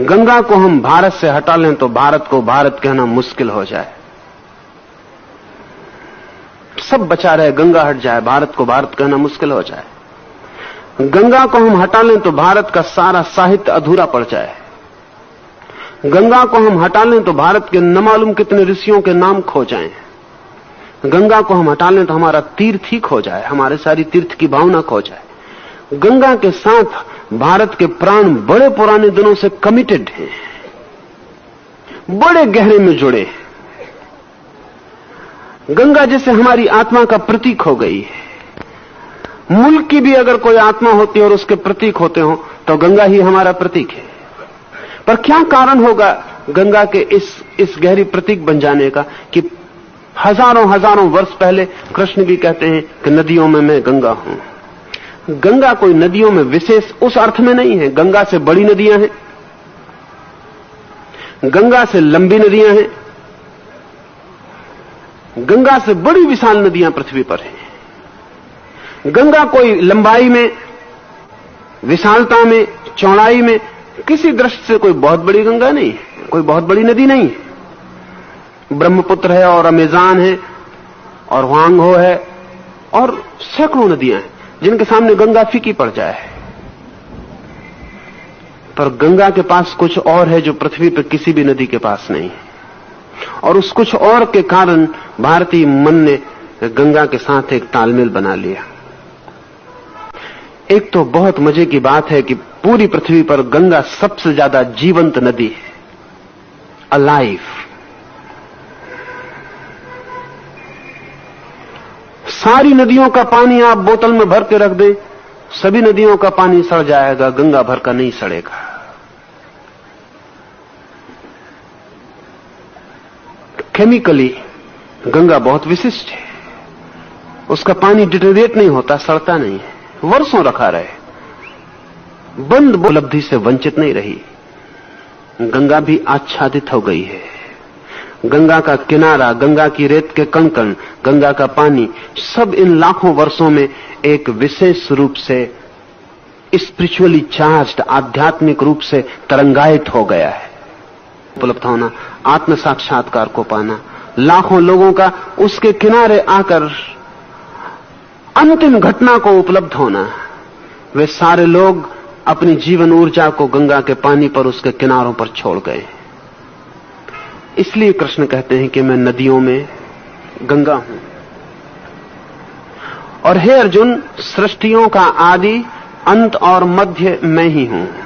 गंगा को हम भारत से हटा लें तो भारत को भारत कहना मुश्किल हो जाए। सब बचा रहे, गंगा हट जाए, भारत को भारत कहना मुश्किल हो जाए। गंगा को हम हटा लें तो भारत का सारा साहित्य अधूरा पड़ जाए। गंगा को हम हटा लें तो भारत के न मालूम कितने ऋषियों के नाम खो जाएं। गंगा को हम हटा लें तो हमारा तीर्थ ही खो जाए, हमारे सारी तीर्थ की भावना खो जाए। गंगा के साथ भारत के प्राण बड़े पुराने दिनों से कमिटेड हैं, बड़े गहरे में जुड़े हैं। गंगा जैसे हमारी आत्मा का प्रतीक हो गई है। मुल्क की भी अगर कोई आत्मा होती और उसके प्रतीक होते हो तो गंगा ही हमारा प्रतीक है। पर क्या कारण होगा गंगा के इस गहरी प्रतीक बन जाने का कि हजारों हजारों वर्ष पहले कृष्ण भी कहते हैं कि नदियों में मैं गंगा हूं। गंगा कोई नदियों में विशेष उस अर्थ में नहीं है। गंगा से बड़ी नदियां हैं, गंगा से लंबी नदियां हैं, गंगा से बड़ी विशाल नदियां पृथ्वी पर हैं। गंगा कोई लंबाई में, विशालता में, चौड़ाई में किसी दृष्टि से कोई बहुत बड़ी गंगा नहीं है, कोई बहुत बड़ी नदी नहीं है। ब्रह्मपुत्र है और अमेज़न है और वांगो है और सैकड़ों नदियां हैं जिनके सामने गंगा फीकी पड़ जाए। पर गंगा के पास कुछ और है जो पृथ्वी पर किसी भी नदी के पास नहीं है, और उस कुछ और के कारण भारतीय मन ने गंगा के साथ एक तालमेल बना लिया। एक तो बहुत मजे की बात है कि पूरी पृथ्वी पर गंगा सबसे ज्यादा जीवंत नदी है, अलाइव। सारी नदियों का पानी आप बोतल में भर के रख दें, सभी नदियों का पानी सड़ जाएगा, गंगा भर का नहीं सड़ेगा। केमिकली गंगा बहुत विशिष्ट है, उसका पानी डिटेरिएट नहीं होता, सड़ता नहीं है, वर्षों रखा रहे, बंद उपलब्धि से वंचित नहीं रही। गंगा भी आच्छादित हो गई है। गंगा का किनारा, गंगा की रेत के कण-कण, गंगा का पानी, सब इन लाखों वर्षों में एक विशेष रूप से स्पिरिचुअली चार्ज्ड, आध्यात्मिक रूप से तरंगायित हो गया है। उपलब्ध होना, आत्म साक्षात्कार को पाना, लाखों लोगों का उसके किनारे आकर अंतिम घटना को उपलब्ध होना, वे सारे लोग अपनी जीवन ऊर्जा को गंगा के पानी पर, उसके किनारों पर छोड़ गए। इसलिए कृष्ण कहते हैं कि मैं नदियों में गंगा हूं। और हे अर्जुन, सृष्टियों का आदि, अंत और मध्य मैं ही हूं।